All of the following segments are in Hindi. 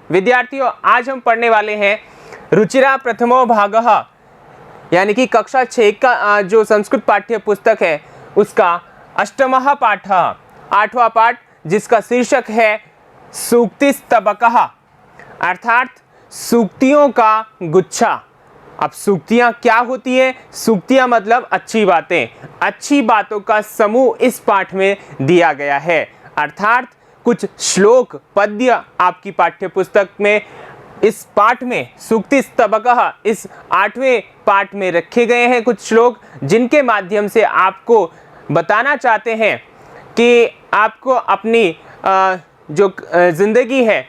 विद्यार्थियों, आज हम पढ़ने वाले हैं रुचिरा प्रथमो भागः, यानी कि कक्षा 6 का जो संस्कृत पाठ्य पुस्तक है उसका अष्टमः पाठः, 8वां पाठ, जिसका शीर्षक है सूक्तिस्तबकः, अर्थात सूक्तियों का गुच्छा। अब सूक्तियाँ क्या होती है? सूक्तियाँ मतलब अच्छी बातें, अच्छी बातों का समूह इस पाठ में दिया गया है। अर्थात कुछ श्लोक पद्य आपकी पाठ्य पुस्तक में इस पाठ में सूक्तिस्तबकः इस 8वें पाठ में रखे गए हैं कुछ श्लोक, जिनके माध्यम से आपको बताना चाहते हैं कि आपको अपनी जो जिंदगी है,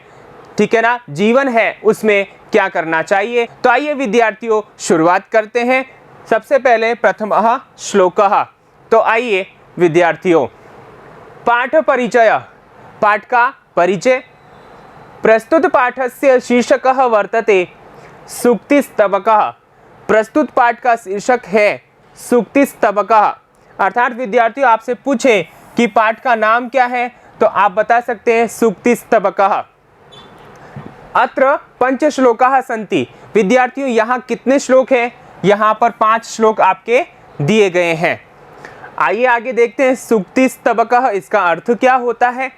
ठीक है ना, जीवन है, उसमें क्या करना चाहिए। तो आइए विद्यार्थियों शुरुआत करते हैं। सबसे पहले प्रथमः श्लोकः। तो आइए विद्यार्थियों, पाठ परिचय, पाठ का परिचय। प्रस्तुत पाठस्य शीर्षकः वर्तते सूक्तिस्तबकः। प्रस्तुत पाठ का शीर्षक है सूक्तिस्तबकः। अर्थात विद्यार्थियों आपसे पूछे कि पाठ का नाम क्या है, तो आप बता सकते हैं सूक्तिस्तबकः। अत्र 5 श्लोकाः सन्ति। विद्यार्थियों यहाँ कितने श्लोक हैं? यहाँ पर 5 श्लोक आपके दिए गए हैं। आइए आगे देखते हैं सूक्तिस्तबकः, इसका अर्थ क्या होता है।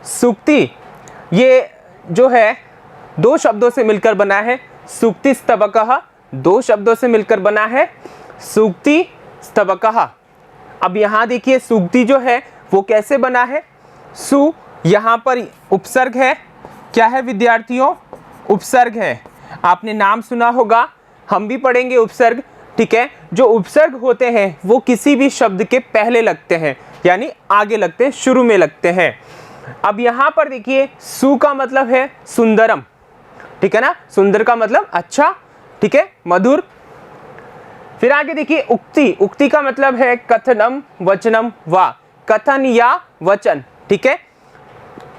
सूक्ति ये जो है 2 शब्दों से मिलकर बना है। सूक्तिस्तबकः 2 शब्दों से मिलकर बना है सूक्तिस्तबकः। अब यहाँ देखिए सूक्ति जो है वो कैसे बना है। सु यहाँ पर उपसर्ग है। क्या है विद्यार्थियों? उपसर्ग है। आपने नाम सुना होगा, हम भी पढ़ेंगे उपसर्ग, ठीक है। जो उपसर्ग होते हैं वो किसी भी शब्द के पहले लगते हैं, यानी आगे लगते हैं, शुरू में लगते हैं। अब यहाँ पर देखिए सु का मतलब है सुंदरम, ठीक है ना। सुंदर का मतलब अच्छा, ठीक है, मधुर। फिर आगे देखिए उक्ति, उक्ति का मतलब है कथनम वचनम वा, कथन या वचन, ठीक है।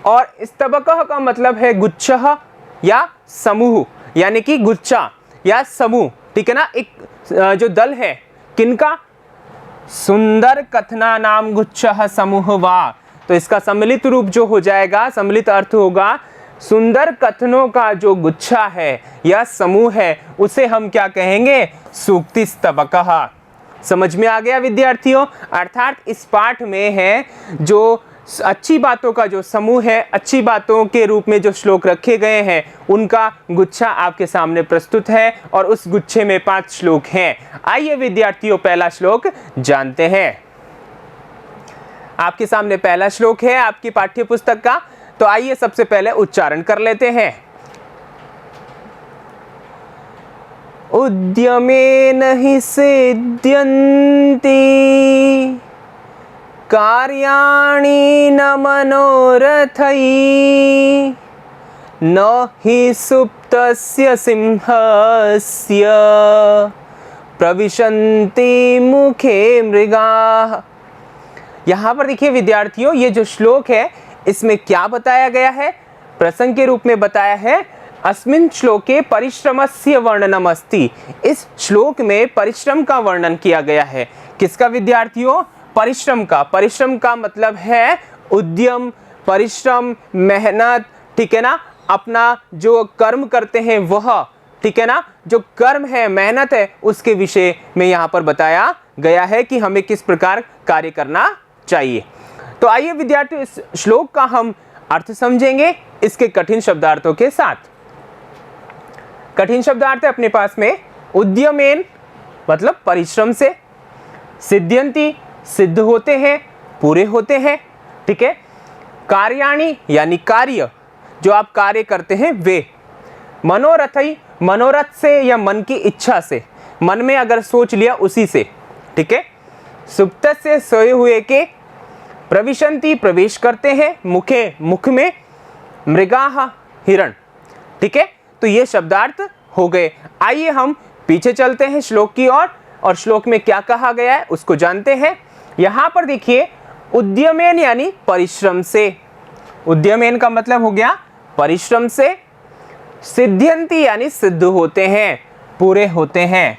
और स्तबकः का मतलब है गुच्छः या समूह, यानी कि गुच्छा या समूह, ठीक है ना। एक जो दल है किनका? सुंदर कथना नाम गुच्छः समूह वा। तो इसका सम्मिलित रूप जो हो जाएगा, सम्मिलित अर्थ होगा सुंदर कथनों का जो गुच्छा है या समूह है, उसे हम क्या कहेंगे? सूक्तिस्तबकः। समझ में आ गया विद्यार्थियों। अर्थात इस पाठ में है जो अच्छी बातों का जो समूह है, अच्छी बातों के रूप में जो श्लोक रखे गए हैं, उनका गुच्छा आपके सामने प्रस्तुत है और उस गुच्छे में 5 श्लोक हैं। आइए विद्यार्थियों पहला श्लोक जानते हैं। आपके सामने पहला श्लोक है आपकी पाठ्य पुस्तक का। तो आइए सबसे पहले उच्चारण कर लेते हैं। उद्यमेन हि सिद्ध्यन्ति कार्याणि न मनोरथैः न हि सुप्तस्य सिंहस्य प्रविशन्ति मुखे मृगाः। यहाँ पर देखिए विद्यार्थियों, ये जो श्लोक है इसमें क्या बताया गया है? प्रसंग के रूप में बताया है। अस्मिन् श्लोके परिश्रमस्य वर्णनम अस्ति। इस श्लोक में परिश्रम का वर्णन किया गया है। किसका विद्यार्थियों? परिश्रम का। परिश्रम का मतलब है उद्यम, परिश्रम, मेहनत, ठीक है ना। अपना जो कर्म करते हैं वह, ठीक है ना, जो कर्म है, मेहनत है, उसके विषय में यहाँ पर बताया गया है कि हमें किस प्रकार कार्य करना चाहिए। तो आइए विद्यार्थियों इस श्लोक का हम अर्थ समझेंगे इसके कठिन शब्दार्थों के साथ। कठिन शब्दार्थ है अपने पास में। उद्यमेन मतलब परिश्रम से, सिद्ध्यन्ति सिद्ध होते हैं, पूरे होते हैं, ठीक है। कार्याणि यानी कार्य, जो आप कार्य करते हैं वे। मनोरथई मनोरथ से या मन की इच्छा से, मन में अगर सोच लिया उसी से, ठीक है। सुप्त से सोए हुए के, प्रविशन्ति प्रवेश करते हैं, मुखे मुख में, मृगाः हिरण, ठीक है। तो ये शब्दार्थ हो गए। आइए हम पीछे चलते हैं श्लोक की ओर और श्लोक में क्या कहा गया है उसको जानते हैं। यहाँ पर देखिए उद्यमेन यानी परिश्रम से, उद्यमेन का मतलब हो गया परिश्रम से। सिद्ध्यन्ति यानी सिद्ध होते हैं, पूरे होते हैं,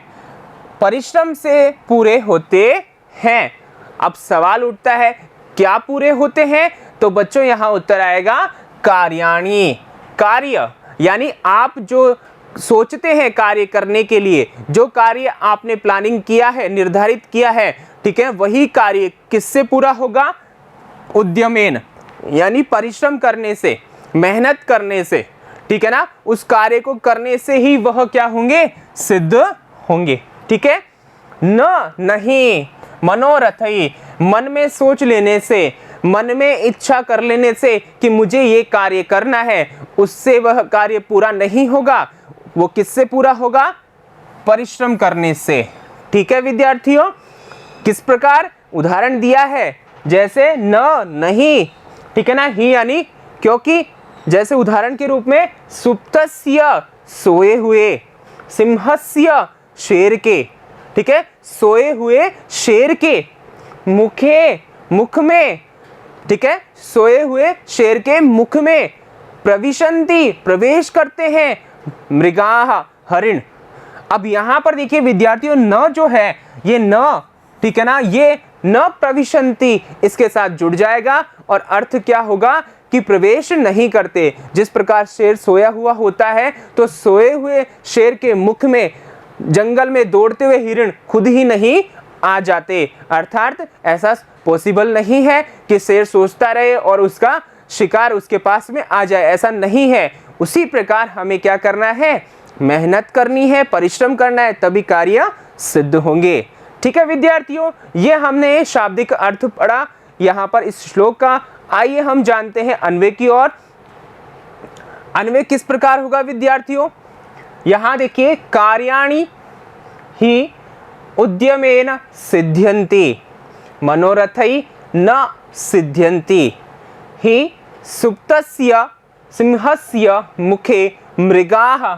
परिश्रम से पूरे होते हैं। अब सवाल उठता है क्या पूरे होते हैं? तो बच्चों यहाँ उत्तर आएगा कार्याणि, कार्य यानी आप जो सोचते हैं कार्य करने के लिए, जो कार्य आपने प्लानिंग किया है, निर्धारित किया है, ठीक है, वही कार्य किससे पूरा होगा? उद्यमेन, यानी परिश्रम करने से, मेहनत करने से, ठीक है ना, उस कार्य को करने से ही वह क्या होंगे? सिद्ध होंगे। ठीक है, नहीं मनोरथई, मन में सोच लेने से, मन में इच्छा कर लेने से कि मुझे ये कार्य करना है, उससे वह कार्य पूरा नहीं होगा। वो किससे पूरा होगा? परिश्रम करने से। ठीक है विद्यार्थियों, किस प्रकार उदाहरण दिया है? जैसे नहीं, ठीक है ना, ही यानी क्योंकि, जैसे उदाहरण के रूप में सुप्तस्य सोए हुए, सिंहस्य शेर के, ठीक है, सोए हुए शेर के, मुख में, ठीक है, सोए हुए शेर के मुख में प्रविशन्ति प्रवेश करते हैं मृगाः हरिण। अब यहां पर देखिए विद्यार्थियों, न जो है ये न, ठीक है ना, ये न प्रविशन्ति इसके साथ जुड़ जाएगा और अर्थ क्या होगा कि प्रवेश नहीं करते। जिस प्रकार शेर सोया हुआ होता है तो सोए हुए शेर के मुख में जंगल में दौड़ते हुए हिरण खुद ही नहीं आ जाते, अर्थात ऐसा पॉसिबल नहीं है कि शेर सोचता रहे और उसका शिकार उसके पास में आ जाए, ऐसा नहीं है। उसी प्रकार हमें क्या करना है? मेहनत करनी है, परिश्रम करना है, तभी कार्य सिद्ध होंगे। ठीक है विद्यार्थियों, ये हमने शाब्दिक अर्थ पढ़ा यहाँ पर इस श्लोक का। आइए हम जानते हैं अन्वय की ओर। अन्वय किस प्रकार होगा विद्यार्थियों? यहाँ देखिए, कार्याणि ही उद्यमेन सिद्ध्यन्ति, मनोरथै न सिद्ध्यन्ति, हि सुप्तस्य सिंहस्य मुखे मृगाः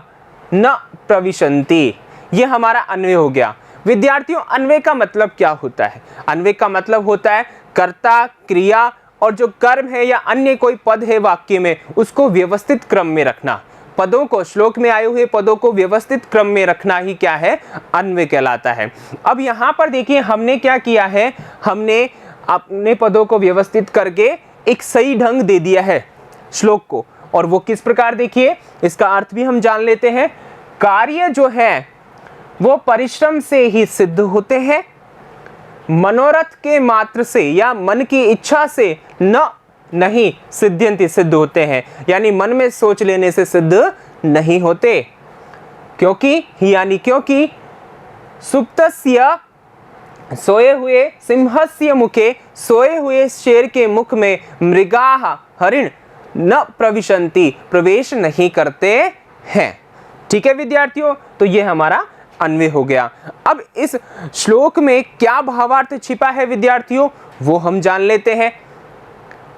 न प्रविशन्ति। ये हमारा अन्वय हो गया। विद्यार्थियों, अन्वय का मतलब क्या होता है? अन्वय का मतलब होता है कर्ता, क्रिया और जो कर्म है या अन्य कोई पद है वाक्य में, उसको व्यवस्थित क्रम में रखना। पदों को, श्लोक में आए हुए पदों को व्यवस्थित क्रम में रखना ही क्या है? अन्वय कहलाता है। अब यहाँ पर देखिए हमने क्या किया है, हमने अपने पदों को व्यवस्थित करके एक सही ढंग दे दिया है श्लोक को। और वो किस प्रकार, देखिए इसका अर्थ भी हम जान लेते हैं। कार्य जो है वो परिश्रम से ही सिद्ध होते हैं, मनोरथ के मात्र से या मन की इच्छा से नहीं सिद्ध्यन्ति सिद्ध होते हैं, यानी मन में सोच लेने से सिद्ध नहीं होते। क्योंकि सुप्तस्य सोए हुए सिंहस्य मुखे, सोए हुए शेर के मुख में मृगाः हरिण न प्रविशन्ति प्रवेश नहीं करते हैं। ठीक है विद्यार्थियों, तो ये हमारा अन्वय हो गया। अब इस श्लोक में क्या भावार्थ छिपा है विद्यार्थियों, वो हम जान लेते हैं।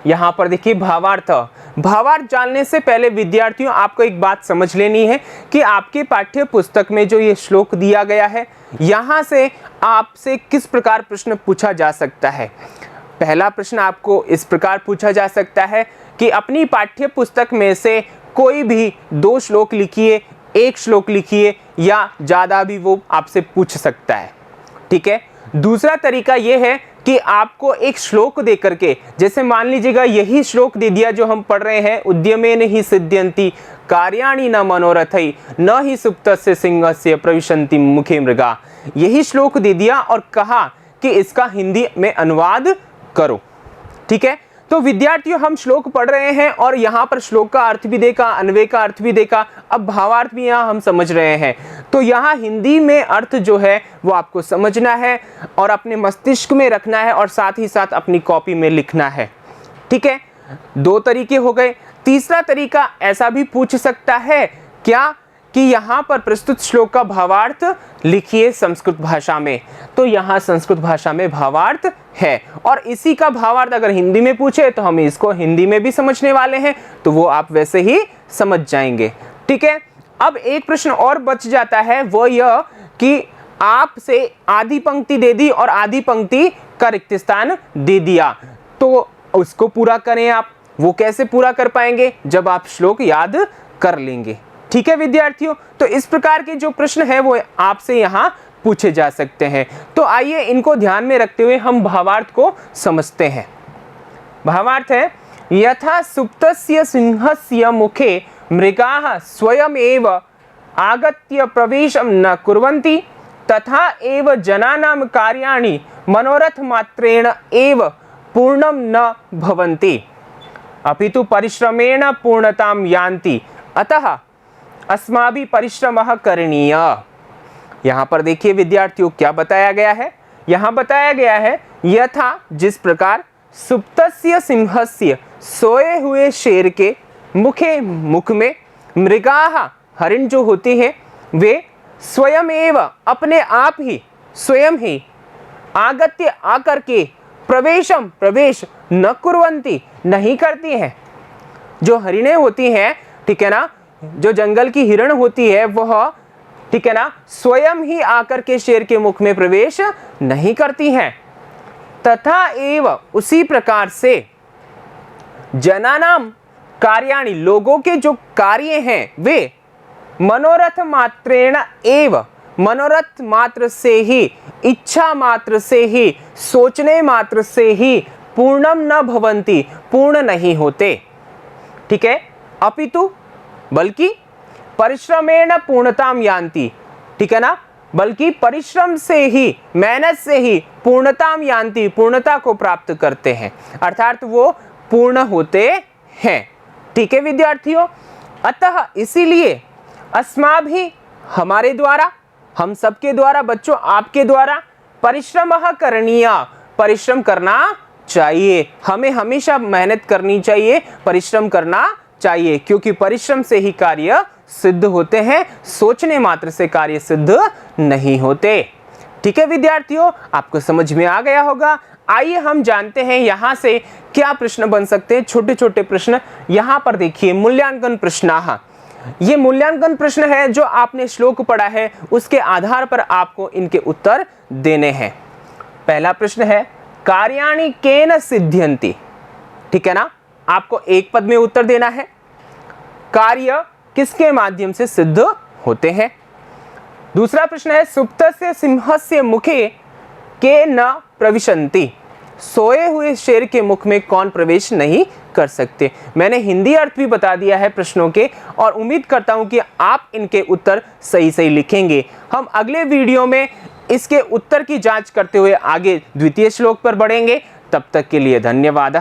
यहां पर देखिए भावार्थ जानने से पहले विद्यार्थियों आपको एक बात समझ लेनी है कि आपके पाठ्य पुस्तक में जो ये श्लोक दिया गया है, यहां से आपसे किस प्रकार प्रश्न पूछा जा सकता है। पहला प्रश्न आपको इस प्रकार पूछा जा सकता है कि अपनी पाठ्य पुस्तक में से कोई भी 2 श्लोक लिखिए, 1 श्लोक लिखिए, या ज़्यादा भी वो आपसे पूछ सकता है। ठीक है, दूसरा तरीका ये है कि आपको एक श्लोक दे करके, जैसे मान लीजिएगा यही श्लोक दे दिया जो हम पढ़ रहे हैं, उद्यमेन ही सिद्ध्यन्ति कार्याणि न मनोरथै न ही सुप्तस्य सिंहस्य प्रविशन्ति मुखे मृगा। यही श्लोक दे दिया और कहा कि इसका हिंदी में अनुवाद करो। ठीक है, तो विद्यार्थियों हम श्लोक पढ़ रहे हैं और यहाँ पर श्लोक का अर्थ भी देखा, अन्वय का अर्थ भी देखा, अब भावार्थ भी यहाँ हम समझ रहे हैं। तो यहाँ हिंदी में अर्थ जो है वो आपको समझना है और अपने मस्तिष्क में रखना है और साथ ही साथ अपनी कॉपी में लिखना है। ठीक है, 2 तरीके हो गए। तीसरा तरीका ऐसा भी पूछ सकता है क्या कि यहाँ पर प्रस्तुत श्लोक का भावार्थ लिखिए संस्कृत भाषा में। तो यहाँ संस्कृत भाषा में भावार्थ है और इसी का भावार्थ अगर हिंदी में पूछे तो हम इसको हिंदी में भी समझने वाले हैं, तो वो आप वैसे ही समझ जाएंगे। ठीक है, अब एक प्रश्न और बच जाता है, वो यह कि आपसे आधी पंक्ति दे दी और आधी पंक्ति का रिक्त स्थान दे दिया, तो उसको पूरा करें आप। वो कैसे पूरा कर पाएंगे? जब आप श्लोक याद कर लेंगे। ठीक है विद्यार्थियों, तो इस प्रकार के जो प्रश्न है वो आपसे यहाँ पूछे जा सकते हैं। तो आइए इनको ध्यान में रखते हुए हम भावार्थ को समझते हैं। भावार्थ है, यथा सुप्तस्य सिंहस्य मुखे मृगाः स्वयमेव आगत्य प्रवेशं न कुर्वन्ति तथा एव जनानां कार्याणि मनोरथमात्रेण एव पूर्णं न भवन्ति अपितु परिश्रमेण पूर्णतां यान्ति अतः अस्माभिः परिश्रमः करणीयः। यहाँ पर देखिए विद्यार्थियों क्या बताया गया है। यहाँ बताया गया है यथा जिस प्रकार सुप्तस्य सिंहस्य सोए हुए शेर के मुख में मृगाः हरिण जो होते हैं वे स्वयं एव अपने आप ही स्वयं ही आगत्य आकर के प्रवेश न कुर्वन्ति नहीं करती हैं। जो हरिणें होती हैं, ठीक है ना, जो जंगल की हिरण होती है वह, ठीक है ना, स्वयं ही आकर के शेर के मुख में प्रवेश नहीं करती हैं। तथा एव उसी प्रकार से जनानाम कार्याणि लोगों के जो कार्य हैं वे मनोरथ मात्रेण एव मनोरथ मात्र से ही, इच्छा मात्र से ही, सोचने मात्र से ही पूर्णम न भवन्ति पूर्ण नहीं होते, ठीक है, अपितु बल्कि परिश्रमेण पूर्णताम यान्ति, ठीक है ना, बल्कि परिश्रम से ही, मेहनत से ही पूर्णताम यान्ति पूर्णता को प्राप्त करते हैं, अर्थात वो पूर्ण होते हैं। ठीक है विद्यार्थियों, अतः इसीलिए अस्माभिः हमारे द्वारा, हम सबके द्वारा, बच्चों आपके द्वारा परिश्रमः करणीय, परिश्रम करना चाहिए। हमें हमेशा मेहनत करनी चाहिए, परिश्रम करना चाहिए, क्योंकि परिश्रम से ही कार्य सिद्ध होते हैं, सोचने मात्र से कार्य सिद्ध नहीं होते। ठीक है विद्यार्थियों, आपको समझ में आ गया होगा। आइए हम जानते हैं यहाँ से क्या प्रश्न बन सकते हैं, छोटे छोटे प्रश्न। यहाँ पर देखिए मूल्यांकन प्रश्नाः, ये मूल्यांकन प्रश्न है जो आपने श्लोक पढ़ा है उसके आधार पर आपको इनके उत्तर देने हैं। पहला प्रश्न है कार्याणि केन सिद्ध्यन्ति, ठीक है ना, आपको एक पद में उत्तर देना है। कार्य किसके माध्यम से सिद्ध होते हैं। दूसरा प्रश्न है सुप्तस्य सिंहस्य मुखे के न प्रविशन्ति, सोए हुए शेर के मुख में कौन प्रवेश नहीं कर सकते। मैंने हिंदी अर्थ भी बता दिया है प्रश्नों के और उम्मीद करता हूं कि आप इनके उत्तर सही सही लिखेंगे। हम अगले वीडियो में इसके उत्तर की जांच करते हुए आगे द्वितीय श्लोक पर बढ़ेंगे। तब तक के लिए धन्यवाद।